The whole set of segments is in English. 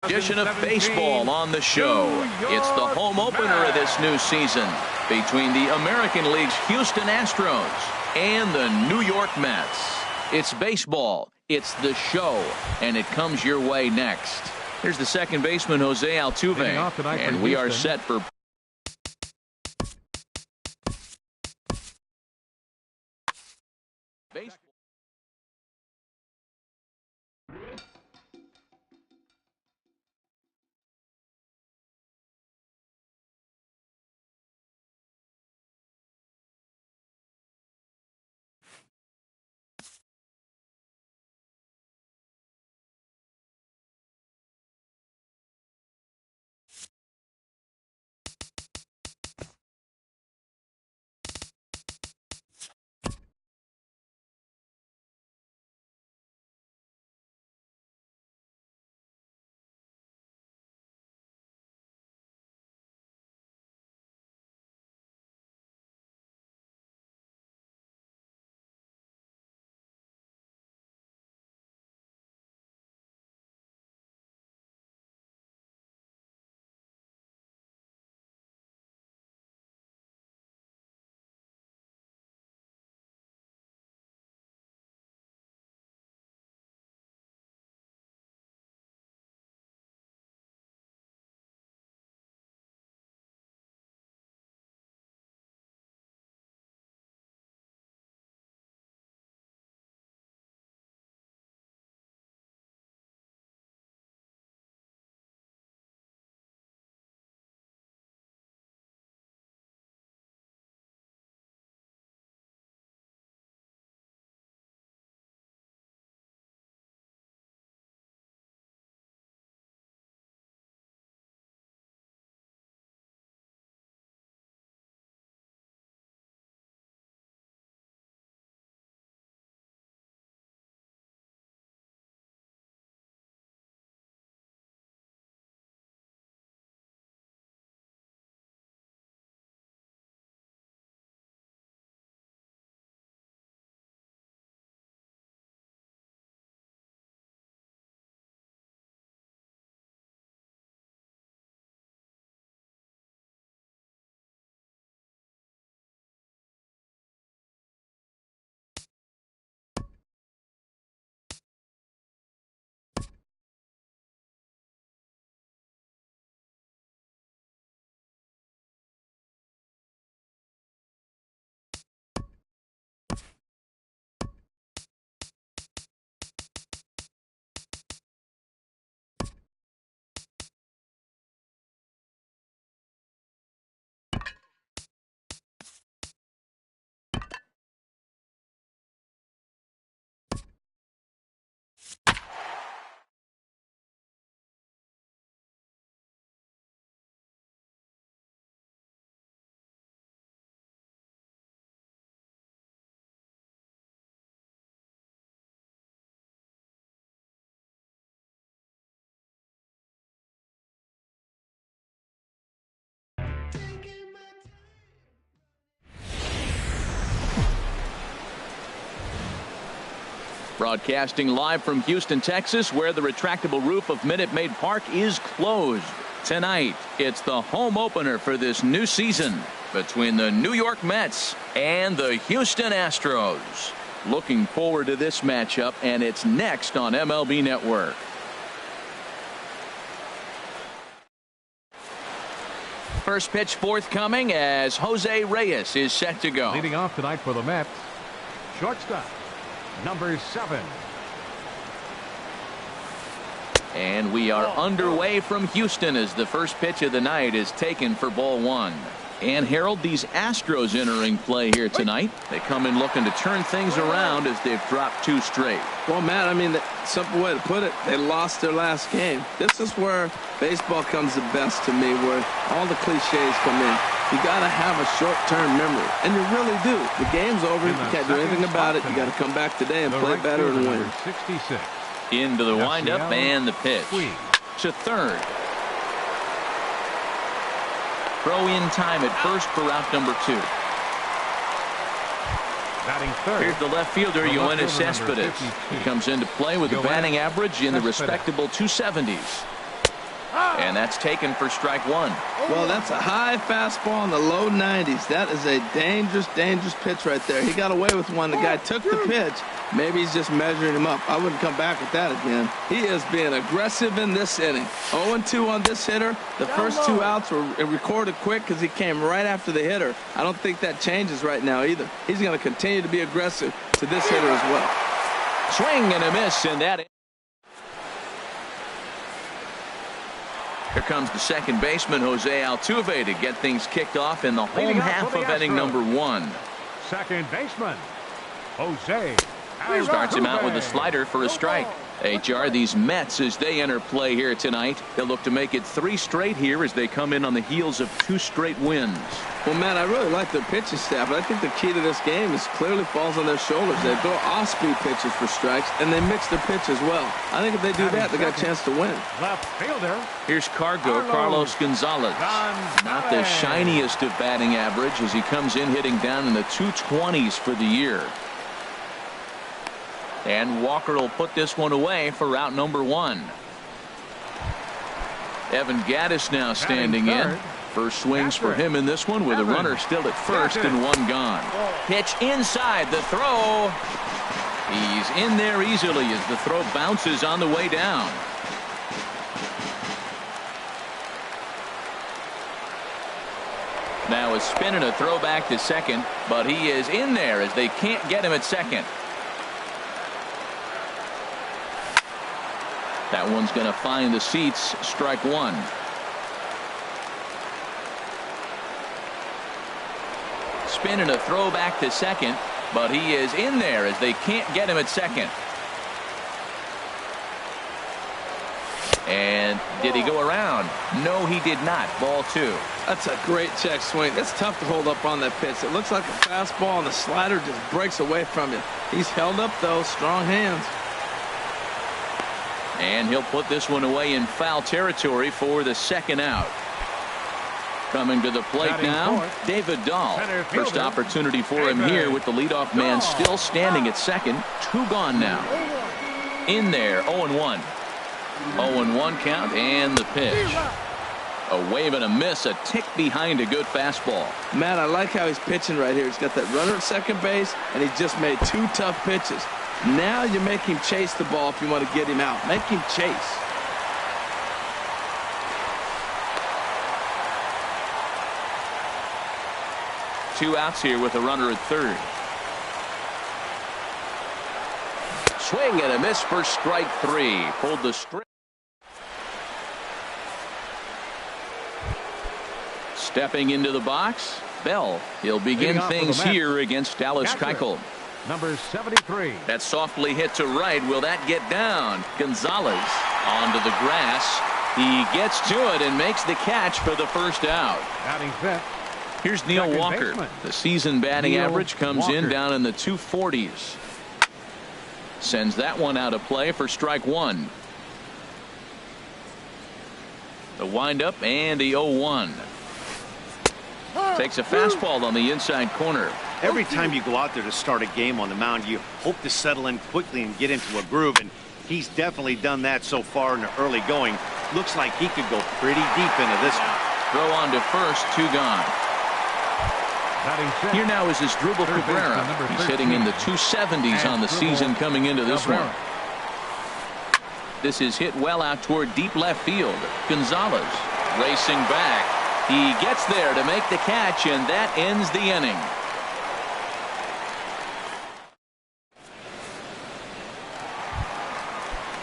Edition of baseball on the show. It's the home opener of this new season between the American League's Houston Astros and the New York Mets. It's baseball, it's the show, and it comes your way next. Here's the second baseman, Jose Altuve, and we are set for baseball. Broadcasting live from Houston, Texas, where the retractable roof of Minute Maid Park is closed. Tonight, it's the home opener for this new season between the New York Mets and the Houston Astros. Looking forward to this matchup, and it's next on MLB Network. First pitch forthcoming as Jose Reyes is set to go. Leading off tonight for the Mets, shortstop, number 7. And we are underway from Houston as the first pitch of the night is taken for ball 1. And Harold, these Astros entering play here tonight. They come in looking to turn things around as they've dropped 2 straight. Well, Matt, I mean, the simple way to put it, they lost their last game. This is where baseball comes the best to me, where all the cliches come in. You got to have a short-term memory, and you really do. The game's over. You can't do anything about it. You got to come back today and play better and win. 66. Into the windup and the pitch to third. Throw in time at first for route number 2. Batting third. Here's the left fielder, Yoenis Cespedes. He comes into play with a batting average in the respectable 270s. And that's taken for strike one. Well, that's a high fastball in the low 90s. That is a dangerous, dangerous pitch right there. He got away with one. The guy took the pitch. Maybe he's just measuring him up. I wouldn't come back with that again. He is being aggressive in this inning. 0-2 on this hitter. The first 2 outs were recorded quick because he came right after the hitter. I don't think that changes right now either. He's going to continue to be aggressive to this hitter as well. Swing and a miss, and that. Here comes the second baseman, Jose Altuve, to get things kicked off in the home half of inning number 1. Second baseman, Jose Starts him out with a Altuve. slider for a strike. HR, these Mets, as they enter play here tonight, they'll look to make it 3 straight here as they come in on the heels of 2 straight wins. Well, man, I really like their pitching staff, but I think the key to this game is clearly falls on their shoulders. They throw off-speed pitches for strikes, and they mix their pitch as well. I think if they do that, they got a chance to win. Left fielder. Here's Carlos Gonzalez. Not the shiniest of batting average as he comes in hitting down in the 220s for the year. And Walker will put this one away for out number 1. Evan Gaddis now standing in. First swings for him in this one with a runner still at first and 1 gone. Pitch inside, the throw. He's in there easily as the throw bounces on the way down. Now a spin and a throw back to second, but he is in there as they can't get him at second. That one's going to find the seats. Strike 1. Spin and a throw back to second, but he is in there as they can't get him at second. And did he go around? No, he did not. Ball 2. That's a great check swing. It's tough to hold up on that pitch. It looks like a fastball, and the slider just breaks away from you. He's held up, though. Strong hands. And he'll put this one away in foul territory for the second out. Coming to the plate now, David Dahl. First opportunity for him here with the leadoff man still standing at second. 2 gone now. In there, 0-1. 0-1 count and the pitch. A wave and a miss, a tick behind a good fastball. Matt, I like how he's pitching right here. He's got that runner at second base, and he just made 2 tough pitches. Now you make him chase the ball if you want to get him out. Make him chase. Two outs here with a runner at third. Swing and a miss for strike 3. Pulled the string. Stepping into the box, Bell. He'll begin things here against Dallas Keuchel. Number 73. That softly hit to right. Will that get down? Gonzalez onto the grass. He gets to it and makes the catch for the first out. Batting fifth. Here's Neil Second Walker. baseman. The season batting Neil average comes in Walker. down in the 240s. Sends that one out of play for strike 1. The windup and the 0-1. Takes a fastball on the inside corner. Every time you go out there to start a game on the mound, you hope to settle in quickly and get into a groove, and he's definitely done that so far in the early going. Looks like he could go pretty deep into this one. Throw on to first, 2 gone. Here now is Asdrubal Cabrera. He's hitting in the 270s on the season coming into this one. This is hit well out toward deep left field. Gonzalez racing back. He gets there to make the catch, and that ends the inning.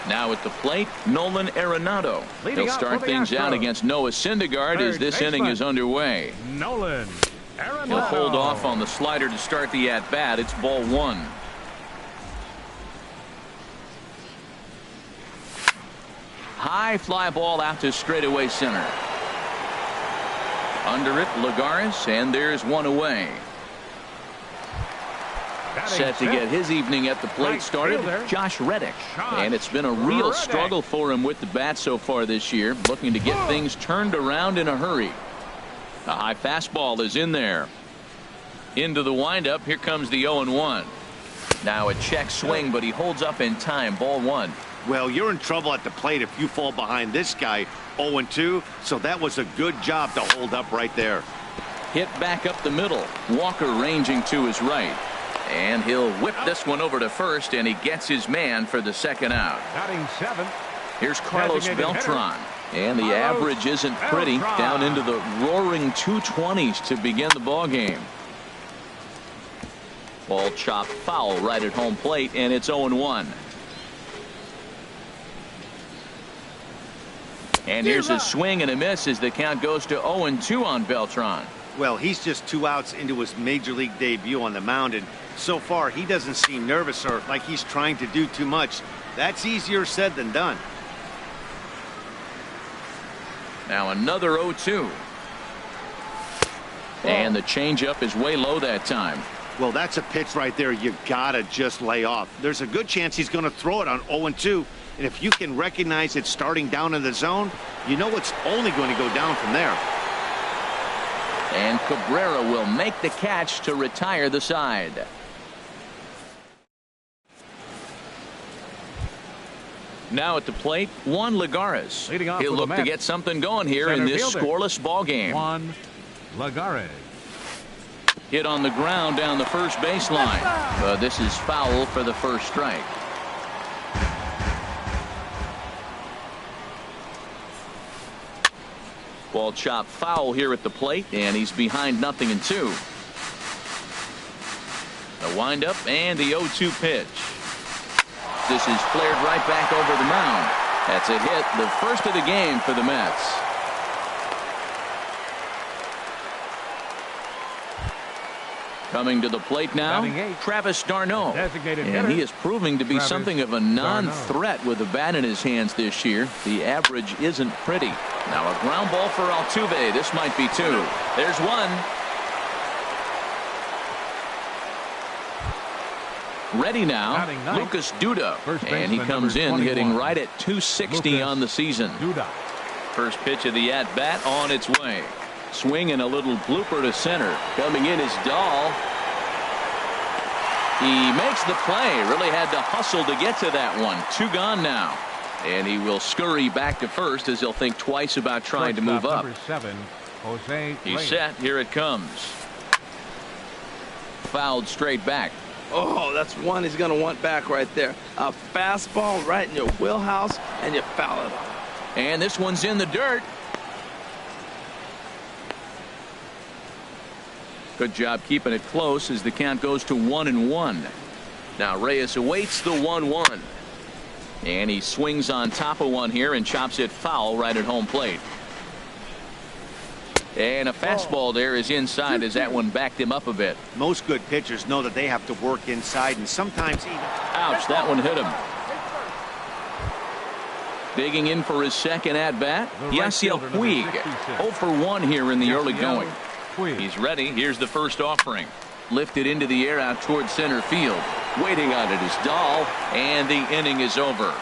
Now at the plate, Nolan Arenado. He'll start things out against Noah Syndergaard as this inning is underway. Nolan Arenado. He'll hold off on the slider to start the at-bat. It's ball 1. High fly ball out to straightaway center. Under it, Lagares, and there's one away. Set to get his evening at the plate started, Josh Reddick. And it's been a real struggle for him with the bat so far this year, looking to get things turned around in a hurry. A high fastball is in there. Into the windup, here comes the 0-1. Now a check swing, but he holds up in time. Ball 1. Well, you're in trouble at the plate if you fall behind this guy 0-2, so that was a good job to hold up right there. Hit back up the middle. Walker ranging to his right. And he'll whip this one over to first, and he gets his man for the second out. Batting seventh. Here's Carlos Beltran. And the average isn't pretty. Down into the roaring 220s to begin the ball game. Ball chopped foul right at home plate, and it's 0-1. And here's a swing and a miss as the count goes to 0-2 on Beltran. Well, he's just 2 outs into his major league debut on the mound, and so far he doesn't seem nervous or like he's trying to do too much. That's easier said than done. Now another 0-2. And the changeup is way low that time. Well, that's a pitch right there you gotta just lay off. There's a good chance he's going to throw it on 0-2, and if you can recognize it starting down in the zone, you know it's only going to go down from there. And Cabrera will make the catch to retire the side. Now at the plate, Juan Lagares. He'll look to get something going here in this scoreless ball game. Juan Lagares. Hit on the ground down the first baseline. But this is foul for the first strike. Ball chopped foul here at the plate, and he's behind 0-2. The windup and the 0-2 pitch. This is flared right back over the mound. That's a hit, the first of the game for the Mets. Coming to the plate now, Travis d'Arnaud. And he is proving to be something of a non-threat with the bat in his hands this year. The average isn't pretty. Now a ground ball for Altuve. This might be two. There's one. Ready now, Lucas Duda. And he comes in hitting right at 260 on the season. First pitch of the at-bat on its way. Swing and a little blooper to center. Coming in is Dahl. He makes the play. Really had to hustle to get to that one. 2 gone now. And he will scurry back to first as he'll think twice about trying to move up. He's set. Here it comes. Fouled straight back. Oh, that's one he's going to want back right there. A fastball right in your wheelhouse, and you foul it off. And this one's in the dirt. Good job keeping it close as the count goes to 1-1. Now Reyes awaits the 1-1. And he swings on top of one here and chops it foul right at home plate. And a fastball there is inside as that one backed him up a bit. Most good pitchers know that they have to work inside and sometimes even. Ouch, that one hit him. Digging in for his second at bat, Yasiel Puig. 0 for 1 here in the early going. He's ready. Here's the first offering. Lifted into the air out towards center field. Waiting on it is Dahl, and the inning is over.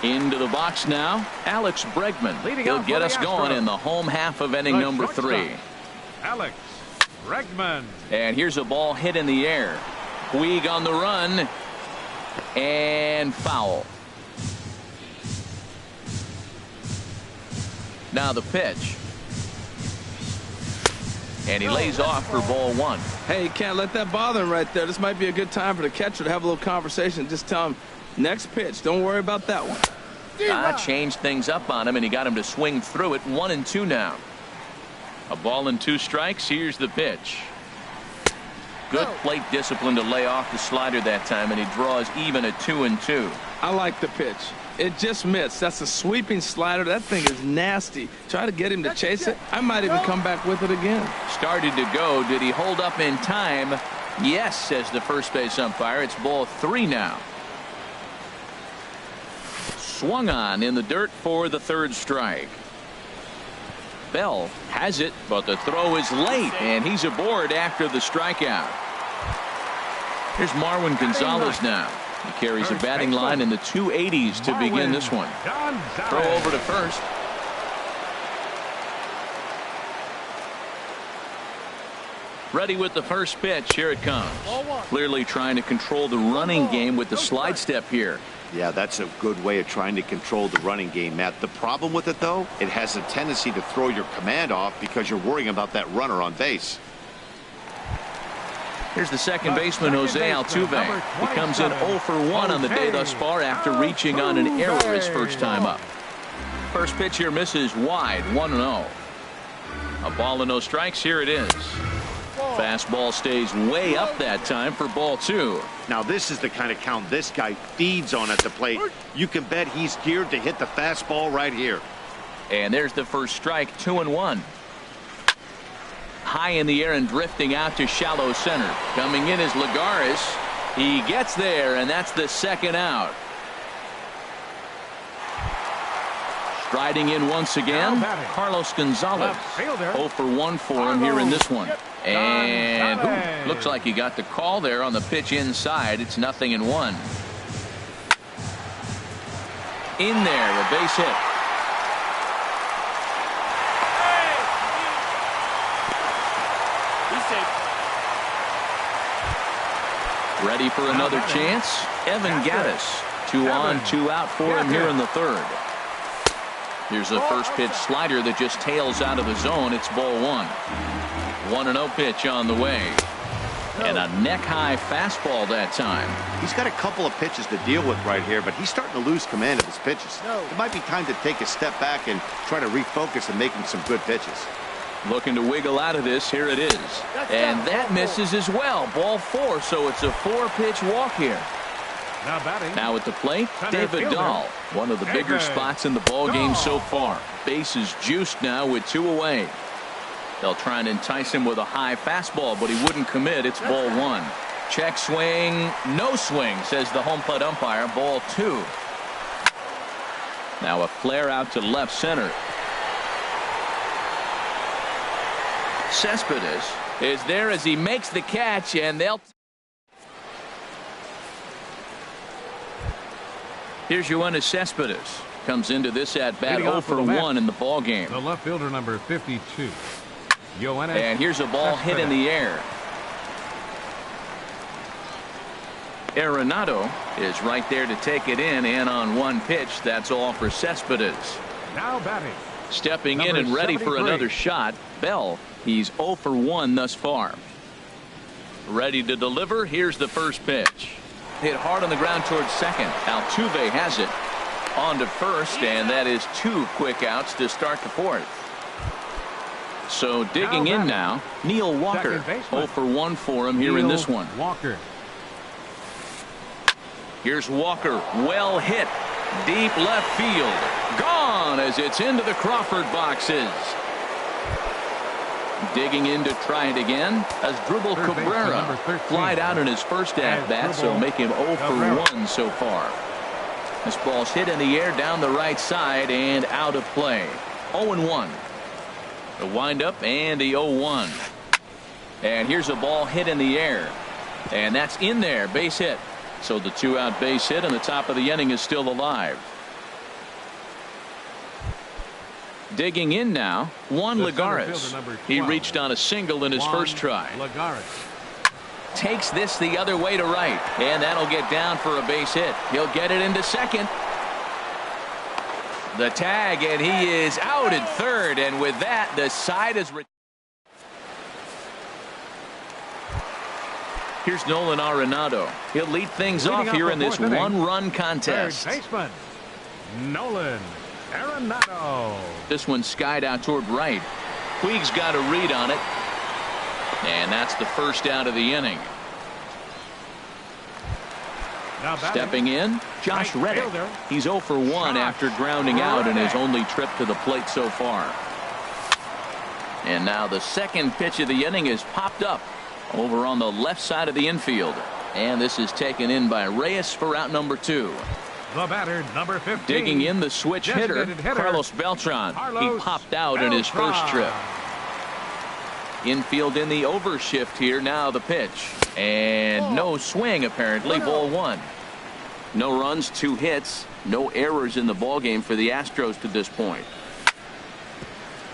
Into the box now, Alex Bregman. He'll get us going in the home half of inning number 3. Alex Bregman. And here's a ball hit in the air. Puig on the run. And foul. Now the pitch. And he lays off for ball 1. Hey, you can't let that bother him right there. This might be a good time for the catcher to have a little conversation. Just tell him, next pitch, don't worry about that one. Changed things up on him, and he got him to swing through it. 1-2 now. A ball and 2 strikes. Here's the pitch. Good plate discipline to lay off the slider that time, and he draws even at 2-2. I like the pitch. It just missed. That's a sweeping slider. That thing is nasty. Try to get him to chase it. I might even come back with it again. Started to go. Did he hold up in time? Yes, says the first base umpire. It's ball 3 now. Swung on in the dirt for the 3rd strike. Bell has it, but the throw is late, and he's aboard after the strikeout. Here's Marwin Gonzalez now. He carries a batting line in the 280s to begin this one. Throw over to first. Ready with the first pitch. Here it comes. Clearly trying to control the running game with the slide step here. Yeah, that's a good way of trying to control the running game, Matt. The problem with it, though, it has a tendency to throw your command off because you're worrying about that runner on base. Here's the second baseman, Jose Altuve. He comes in 0 for 1 on the day thus far after reaching on an error his first time up. First pitch here misses wide, 1-0. A ball and no strikes. Here it is. Fastball stays way up that time for ball 2. Now this is the kind of count this guy feeds on at the plate. You can bet he's geared to hit the fastball right here. And there's the first strike, 2-1. High in the air and drifting out to shallow center. Coming in is Lagares. He gets there, and that's the second out. Striding in once again, Carlos Gonzalez. 0 for 1 for him here in this one. And looks like he got the call there on the pitch inside. It's 0-1. In there, a base hit. Ready for another chance. Evan Gattis. 2 on, 2 out for him here in the third. Here's a first pitch slider that just tails out of the zone. It's ball 1. 1-0 pitch on the way. And a neck-high fastball that time. He's got a couple of pitches to deal with right here, but he's starting to lose command of his pitches. It might be time to take a step back and try to refocus and making some good pitches. Looking to wiggle out of this. Here it is. And that misses as well. Ball 4, so it's a 4-pitch walk here. Now at the plate, David Dahl. One of the bigger spots in the ball game so far. Base is juiced now with 2 away. They'll try and entice him with a high fastball, but he wouldn't commit. It's ball 1. Check swing. No swing, says the home plate umpire. Ball 2. Now a flare out to left center. Cespedes is there as he makes the catch, and they'll. Here's Yoenis Cespedes. Comes into this at bat 0 for 1 in the ball game. The left fielder, number 52. Yoenis. And here's a ball hit in the air. Arenado is right there to take it in, and on 1 pitch, that's all for Cespedes. Now batting. Stepping in and ready for another shot, Bell. He's 0 for 1 thus far. Ready to deliver. Here's the first pitch. Hit hard on the ground towards second. Altuve has it. On to first, and that is 2 quick outs to start the 4th. So digging in now, Neil Walker. 0 for 1 for him here in this one. Walker. Here's Walker. Well hit. Deep left field. Gone as it's into the Crawford boxes. Digging in to try it again. Asdrubal Cabrera flied out in his first at-bat, so make him 0 for 1 so far. This ball's hit in the air down the right side and out of play. 0-1. The windup and the 0-1. And here's a ball hit in the air. And that's in there. Base hit. So the 2-out base hit, and the top of the inning is still alive. Digging in now, Juan Lagares. He reached on a single in his first try. Takes this the other way to right, and that'll get down for a base hit. He'll get it into second. The tag, and he is out at third, and with that, the side is. Here's Nolan Arenado. He'll lead things off here in this 1-run contest. Baseman Nolan Arenado. This one skied out toward right. Puig's got a read on it. And that's the first out of the inning. Stepping in, Josh Reddick. He's 0 for 1 after grounding out in his only trip to the plate so far. And now the second pitch of the inning is popped up over on the left side of the infield. And this is taken in by Reyes for out number 2. The batter, number 15. Digging in, the switch hitter, Carlos Beltran. He popped out in his first trip. Infield in the overshift here. Now the pitch. And no swing, apparently. Ball 1. No runs, 2 hits. No errors in the ballgame for the Astros to this point.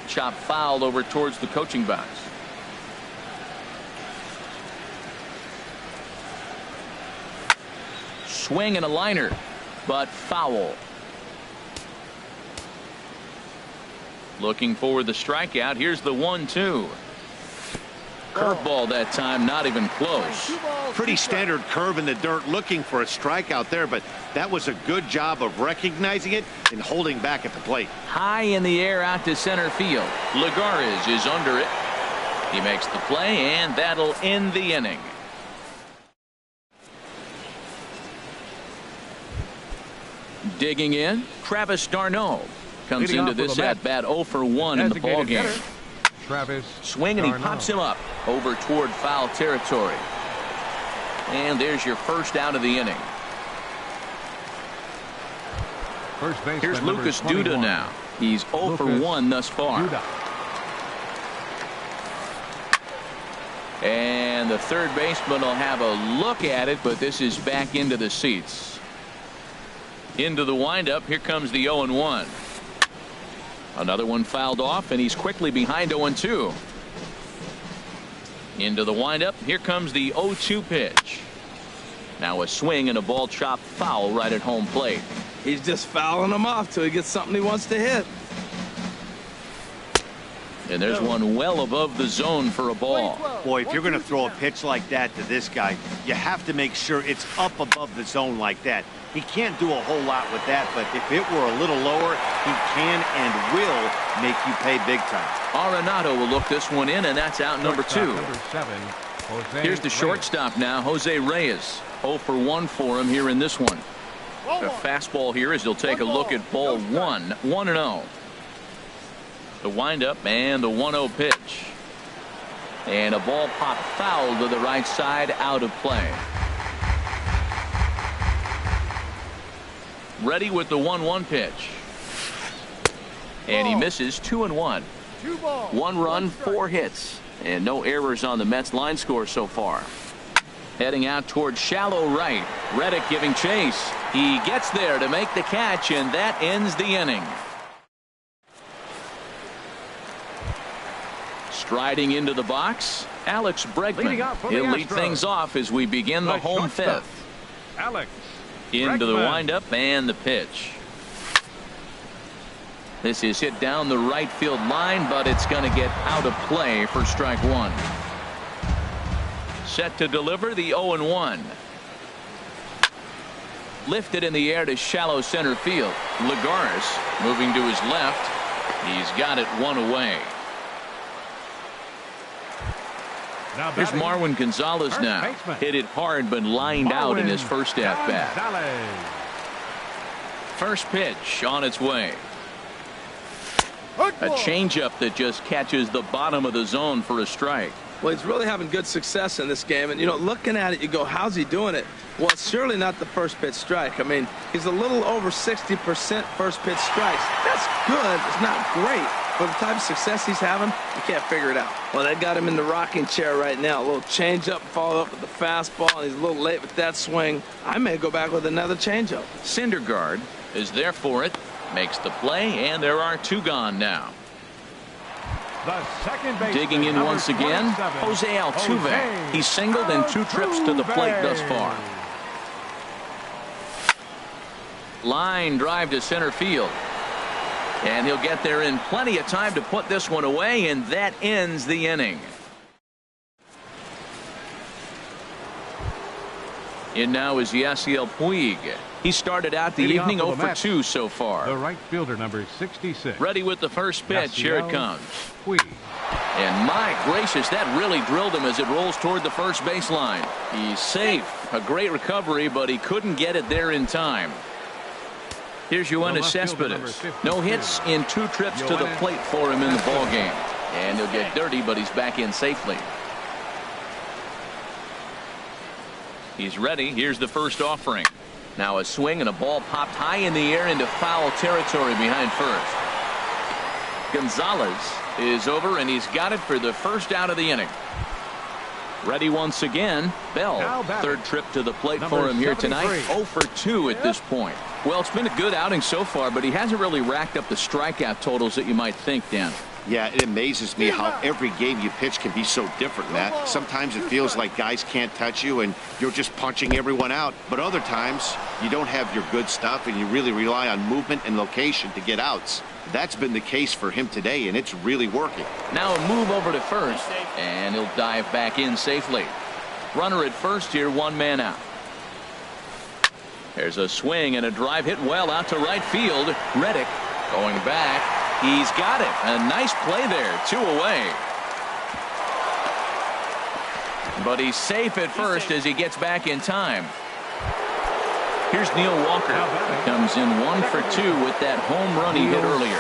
Chop foul over towards the coaching box. swing and a liner, but foul. Looking for the strikeout. Here's the 1-2. Curveball that time, not even close. Pretty standard curve in the dirt, looking for a strikeout there, but that was a good job of recognizing it and holding back at the plate. High in the air out to center field. Lagares is under it. He makes the play, and that'll end the inning. Digging in, Travis d'Arnaud comes Leading into off with this a at bat 0 for 1 in the ball game. Travis Swing, and he d'Arnaud. pops him up over toward foul territory. And there's your first out of the inning. First baseman, Here's number Lucas 21. Duda now. He's 0 for Lucas 1 thus far. Duda. And the third baseman will have a look at it, but this is back into the seats. Into the windup. Here comes the 0-1. Another one fouled off, and he's quickly behind 0-2. Into the windup. Here comes the 0-2 pitch. Now a swing and a ball chopped foul right at home plate. He's just fouling them off till he gets something he wants to hit. And there's one well above the zone for a ball. Boy, if you're going to throw a pitch like that to this guy, you have to make sure it's up above the zone like that. He can't do a whole lot with that, but if it were a little lower, he can and will make you pay big time. Arenado will look this one in, and that's out number 2. Number 7, Jose Here's the Reyes. shortstop now, Jose Reyes. 0 for 1 for him here in this one. A fastball here as he'll take a look at ball 1. 1-0. The windup and the 1-0 pitch. And a ball popped foul to the right side, out of play. Ready with the 1-1 pitch. And he misses. 2-1. 1 run, 4 hits, and no errors on the Mets line score so far. Heading out towards shallow right. Reddick giving chase. He gets there to make the catch, and that ends the inning. Striding into the box, Alex Leading off Bregman. for the He'll lead Astros. things off as we begin the home shortstop, 5th. Alex Into the Bregman. windup and the pitch. This is hit down the right field line, but it's going to get out of play for strike 1. Set to deliver the 0-1. Lifted in the air to shallow center field. Lagares moving to his left. He's got it 1 away. Now Here's batting, Marwin Gonzalez first now. baseman. Hit it hard, but lined out in his first at bat. Gonzalez. First pitch on its way. A changeup that just catches the bottom of the zone for a strike. Well, he's really having good success in this game. And, you know, looking at it, you go, how's he doing it? Well, it's surely not the first pitch strike. I mean, he's a little over 60% first pitch strikes. That's good. It's not great. But the type of success he's having, you can't figure it out. Well, they got him in the rocking chair right now. A little changeup followed up with the fastball, and he's a little late with that swing. I may go back with another changeup. Syndergaard is there for it. Makes the play, and there are 2 gone now. The second baseman, Digging in number once again, 27, Jose Altuve. Jose He's singled in 2 trips to the plate thus far. Line drive to center field. And he'll get there in plenty of time to put this one away, and that ends the inning. In now is Yasiel Puig. He started out the Leading evening off 0 for the for Mets, 2 so far. The right fielder, number 66. Ready with the first pitch. Here it Yasiel comes. Puig. And my gracious, that really drilled him as it rolls toward the first baseline. He's safe. A great recovery, but he couldn't get it there in time. Here's Yoenis left fielder, number Cespedes. 52. No hits in 2 trips to the Yoenis plate for him in the Cespedes. ball game. And he'll get dirty, but he's back in safely. He's ready. Here's the first offering. Now a swing and a ball popped high in the air into foul territory behind first. Gonzalez is over, and he's got it for the first out of the inning. Ready once again. Bell, Now batting. 3rd trip to the plate Number for him here tonight. 73. 0 for 2 at this point. Well, it's been a good outing so far, but he hasn't really racked up the strikeout totals that you might think, Dan. Yeah, it amazes me how every game you pitch can be so different, Matt. Sometimes it feels like guys can't touch you and you're just punching everyone out. But other times, you don't have your good stuff and you really rely on movement and location to get outs. That's been the case for him today, and it's really working. Now a move over to first, and he'll dive back in safely. Runner at first here, one man out. There's a swing and a drive hit well out to right field. Reddick going back. He's got it. A nice play there. 2 away. But he's safe at first as he gets back in time. Here's Neil Walker. He comes in 1 for 2 with that home run he hit earlier.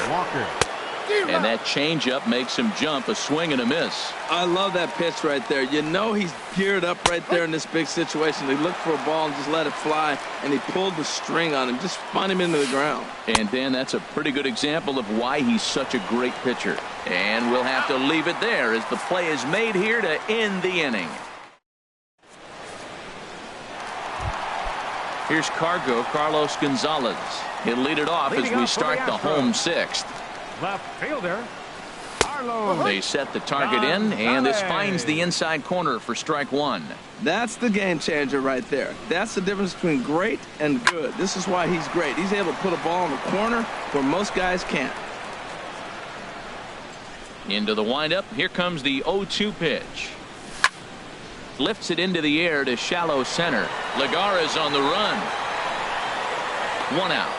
And that changeup makes him jump. A swing and a miss. I love that pitch right there. You know he's geared up right there in this big situation. He looked for a ball and just let it fly, and he pulled the string on him, just spun him into the ground. And Dan, that's a pretty good example of why he's such a great pitcher. And we'll have to leave it there as the play is made here to end the inning. Here's Carlos Gonzalez. He'll lead it off as we start the home 6th. Left fielder, Carlos. They set the target in, and this finds the inside corner for strike 1. That's the game changer right there. That's the difference between great and good. This is why he's great. He's able to put a ball in the corner where most guys can't. Into the windup. Here comes the 0-2 pitch. Lifts it into the air to shallow center. Lagares on the run. 1 out.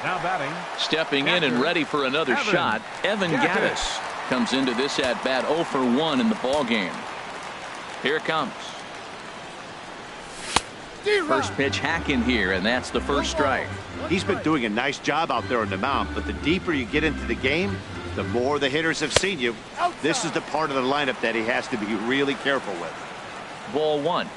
Now batting. Stepping in and ready for another shot. Evan Gattis comes into this at bat 0 for 1 in the ball game. Here it comes. First pitch hack in here, and that's the first strike. He's been doing a nice job out there on the mound, but the deeper you get into the game, the more the hitters have seen you. This is the part of the lineup that he has to be really careful with. Ball 1.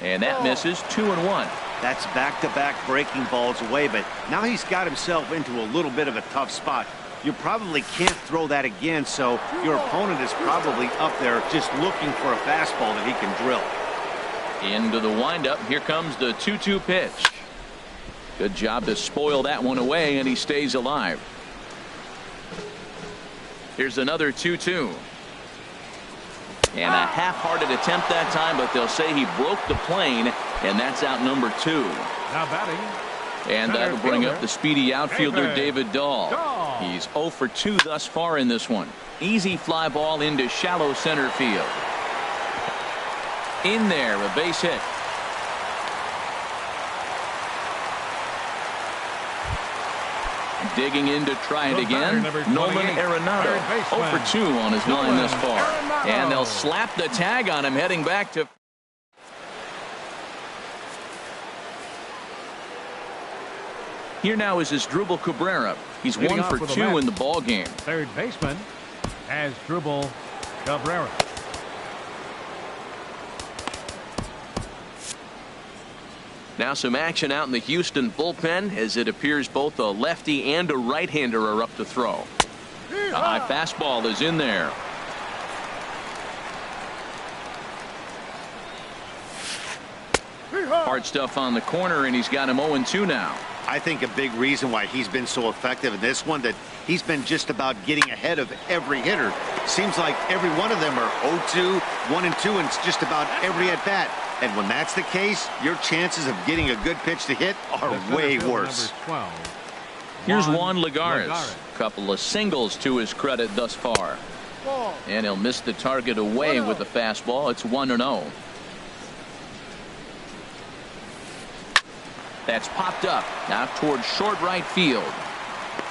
And that misses. 2-1. That's back-to-back breaking balls away, but now he's got himself into a little bit of a tough spot. You probably can't throw that again, so your opponent is probably up there just looking for a fastball that he can drill. Into the windup. Here comes the 2-2 pitch. Good job to spoil that one away, and he stays alive. Here's another 2-2. And a half-hearted attempt that time, but they'll say he broke the plane, and that's out number 2. Now batting. And that'll bring up the speedy outfielder David Dahl. He's 0 for 2 thus far in this one. Easy fly ball into shallow center field. In there, a base hit. Digging in to try it again. Nolan Arenado 0 for 2 on his line thus far. And they'll slap the tag on him heading back to. Here now is Asdrubal Cabrera. He's 1 for 2 in the ball game. Third baseman, Asdrubal Cabrera. Now some action out in the Houston bullpen as it appears both a lefty and a right-hander are up to throw. A high fastball is in there. Hard stuff on the corner, and he's got him 0-2 now. I think a big reason why he's been so effective in this one, that he's been just about getting ahead of every hitter. Seems like every one of them are 0-2, 1-2, and it's just about every at-bat. And when that's the case, your chances of getting a good pitch to hit are way worse. Here's Juan Lagares. Couple of singles to his credit thus far. And he'll miss the target away with the fastball. It's 1-0. That's popped up now towards short right field.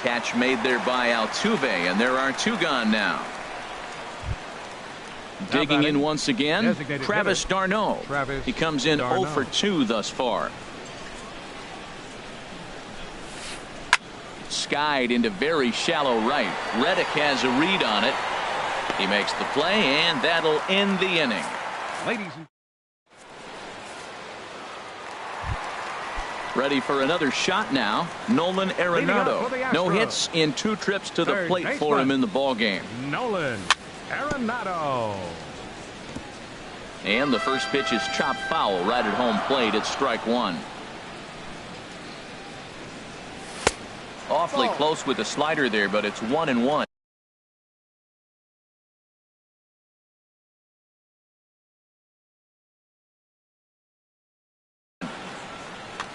Catch made there by Altuve, and there are 2 gone now. Digging in once again, Travis d'Arnaud. He comes in 0 for 2 thus far. Skied into very shallow right. Reddick has a read on it. He makes the play, and that'll end the inning. Ready for another shot now. Nolan Arenado. No hits in 2 trips to the plate for him in the ball game. Nolan Arenado. And the first pitch is chopped foul right at home plate. It's strike 1. Awfully close with the slider there, but it's 1-1.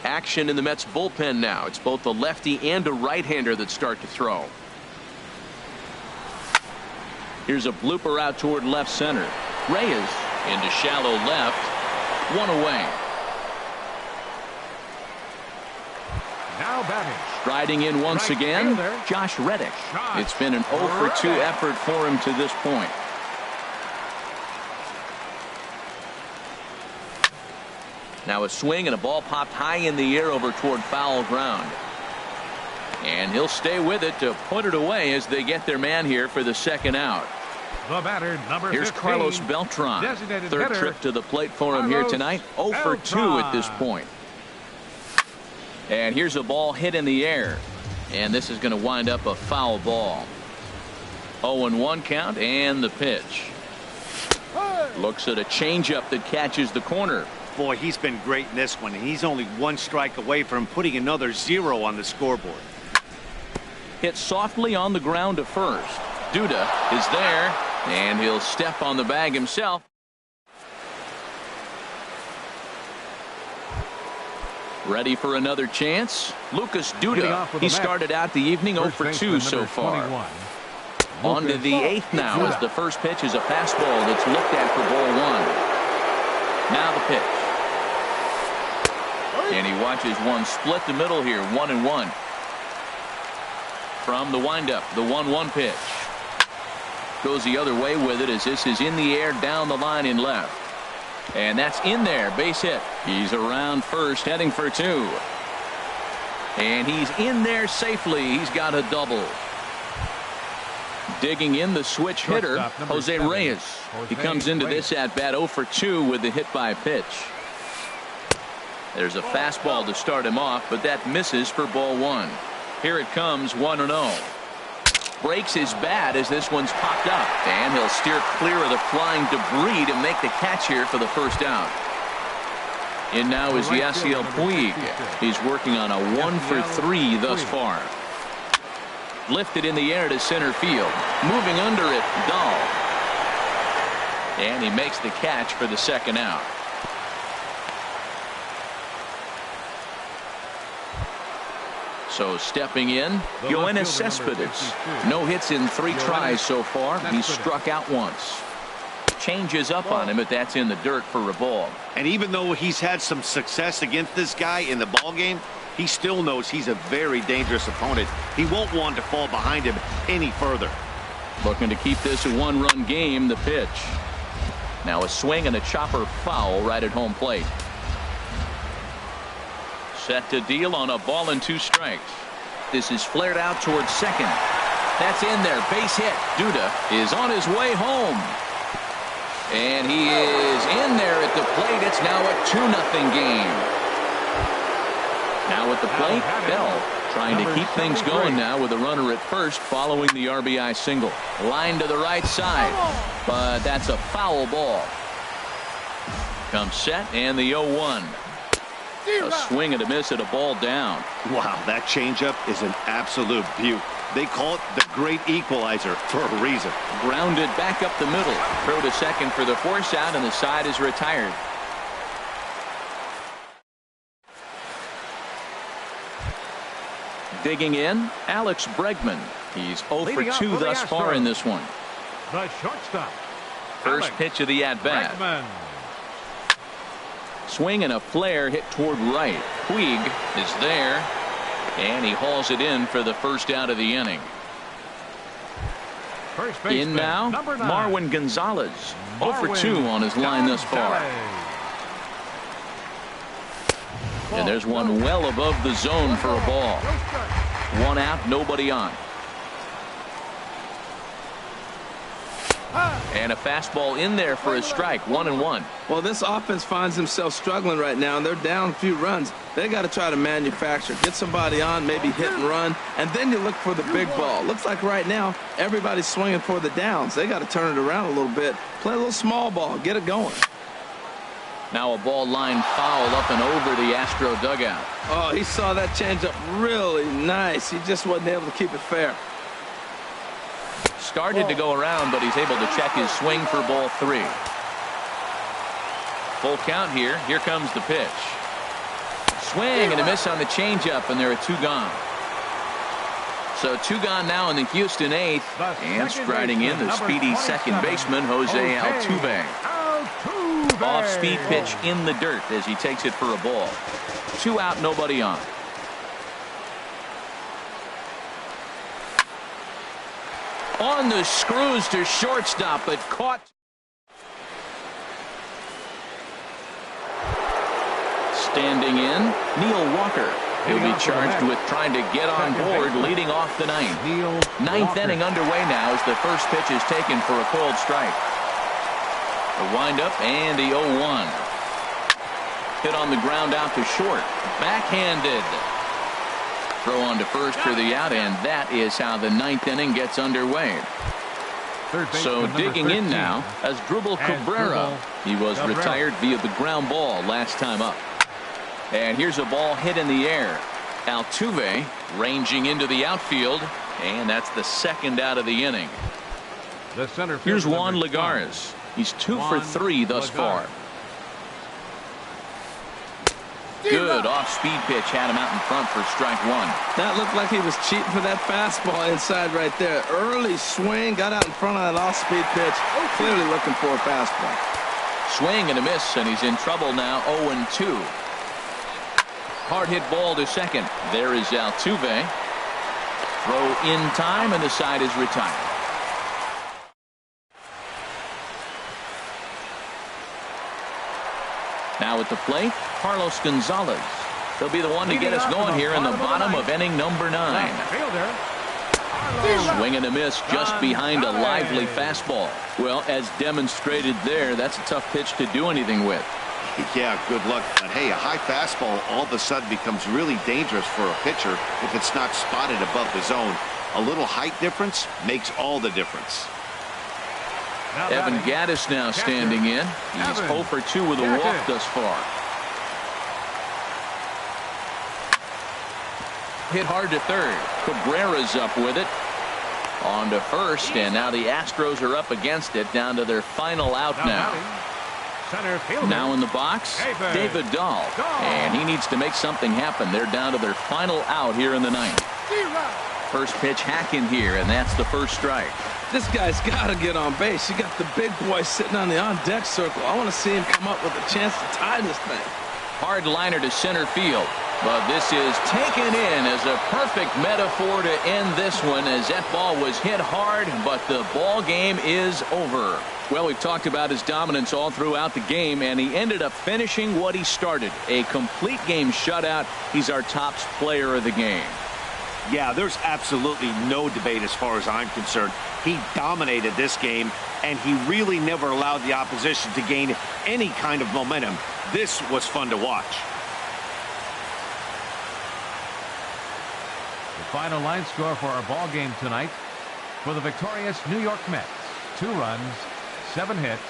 Action in the Mets bullpen now. It's both a lefty and a right-hander that start to throw. Here's a blooper out toward left center. Reyes into shallow left. One away. Now batting. Striding in once again, Josh Reddick. It's been an 0 for 2 effort for him to this point. Now a swing and a ball popped high in the air over toward foul ground. And he'll stay with it to put it away as they get their man here for the second out. The batter, number Here's 15, Carlos Beltran. Third trip to the plate for him here tonight. 0 for 2 at this point. And here's a ball hit in the air. And this is going to wind up a foul ball. 0-1 count and the pitch. Looks at a changeup that catches the corner. Boy, he's been great in this one, and he's only one strike away from putting another 0 on the scoreboard. Hit softly on the ground to first. Duda is there, and he'll step on the bag himself. Ready for another chance. Lucas Duda. He started out the evening 0 for 2 so far. On to the 8th now as the first pitch is a fastball that's looked at for ball 1. Now the pitch. And he watches one split the middle here. 1-1. From the windup, the 1-1 pitch. Goes the other way with it as this is in the air down the line in left. And that's in there. Base hit. He's around first, heading for 2. And he's in there safely. He's got a double. Digging in the switch hitter, Jose Reyes. He comes into this at bat 0 for 2 with the hit by pitch. There's a fastball to start him off, but that misses for ball 1. Here it comes, 1-0. Breaks his bat as this one's popped up, and he'll steer clear of the flying debris to make the catch here for the first out. In now is Yasiel Puig. He's working on a 1 for 3 thus far. Lifted in the air to center field. Moving under it, Dahl. And he makes the catch for the second out. So stepping in, Yoenis Cespedes. No hits in 3 tries so far. He's struck out once. Changes up on him, but that's in the dirt for a ball. And even though he's had some success against this guy in the ball game, he still knows he's a very dangerous opponent. He won't want to fall behind him any further. Looking to keep this a 1-run game, the pitch. Now a swing and a chopper foul right at home plate. Set to deal on a ball and 2 strikes. This is flared out towards second. That's in there. Base hit. Duda is on his way home. And he is in there at the plate. It's now a 2-0 game. Now at the plate, Bell trying to keep things going now with a runner at first following the RBI single. Line to the right side, but that's a foul ball. Comes set and the 0-1. A swing and a miss at a ball down. Wow, that changeup is an absolute beaut. They call it the great equalizer for a reason. Grounded back up the middle. Throw to second for the force out, and the side is retired. Digging in, Alex Bregman. He's 0 for 2 thus far in this one. The shortstop. First pitch of the at-bat. Bregman. Swing and a flare hit toward right. Puig is there, and he hauls it in for the first out of the inning. First baseman, in now, number 9. Marwin Gonzalez. 0 for 2 on his line thus far. And there's one well above the zone for a ball. 1 out, nobody on. And a fastball in there for a strike. 1-1. Well, this offense finds themselves struggling right now, and they're down a few runs. They got to try to manufacture, get somebody on, maybe hit and run, and then you look for the big ball. Looks like right now everybody's swinging for the downs. They got to turn it around a little bit, play a little small ball, get it going. Now a ball line foul up and over the Astro dugout. Oh, he saw that changeup really nice. He just wasn't able to keep it fair. Started to go around, but he's able to check his swing for ball 3. Full count here. Here comes the pitch. Swing and a miss on the changeup, and there are 2 gone. So 2 gone now in the Houston 8th, and striding in the speedy second baseman, Jose Altuve. Off-speed pitch in the dirt as he takes it for a ball. 2 out, nobody on. On the screws to shortstop, but caught. Standing in, Neil Walker. He'll be charged with trying to get on board, leading off the 9th. 9th inning underway now as the first pitch is taken for a called strike. The windup and the 0-1. Hit on the ground out to short. Backhanded. Throw on to first for the out, and that is how the 9th inning gets underway. So digging in now as Dribble Cabrera. He was retired via the ground ball last time up. And here's a ball hit in the air. Altuve ranging into the outfield, and that's the 2nd out of the inning. Here's Juan Lagares. He's 2 for 3 thus far. Good off-speed pitch had him out in front for strike 1. That looked like he was cheating for that fastball inside right there. Early swing, got out in front of that off-speed pitch. Clearly looking for a fastball. Swing and a miss, and he's in trouble now. 0-2. Hard hit ball to second. There is Altuve. Throw in time, and the side is retired. Now at the plate, Carlos Gonzalez. He'll be the one to get us going here in the bottom of inning number 9. Swing and a miss just behind a lively fastball. Well, as demonstrated there, that's a tough pitch to do anything with. Yeah, good luck. But hey, a high fastball all of a sudden becomes really dangerous for a pitcher if it's not spotted above the zone. A little height difference makes all the difference. Evan Gattis now standing in. He's 0 for 2 with a walk thus far. Hit hard to third. Cabrera's up with it. On to first, and now the Astros are up against it, down to their final out now. Now in the box, David Dahl. And he needs to make something happen. They're down to their final out here in the 9th. First pitch hacking here, and that's the first strike. This guy's got to get on base. You got the big boy sitting on the on-deck circle. I want to see him come up with a chance to tie this thing. Hard liner to center field. But this is taken in as a perfect metaphor to end this one, as that ball was hit hard, but the ball game is over. Well, we've talked about his dominance all throughout the game, and he ended up finishing what he started. A complete game shutout. He's our top player of the game. Yeah, there's absolutely no debate as far as I'm concerned. He dominated this game, and he really never allowed the opposition to gain any kind of momentum. This was fun to watch. The final line score for our ball game tonight: for the victorious New York Mets, 2 runs, 7 hits,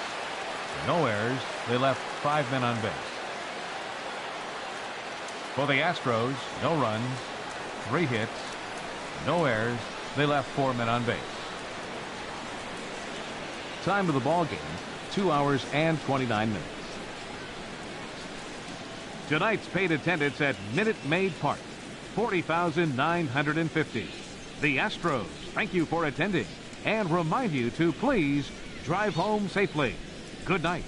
no errors. They left 5 men on base. For the Astros, no runs, 3 hits, no errors. They left 4 men on base. Time of the ball game, 2 hours and 29 minutes. Tonight's paid attendance at Minute Maid Park, 40,950. The Astros thank you for attending and remind you to please drive home safely. Good night.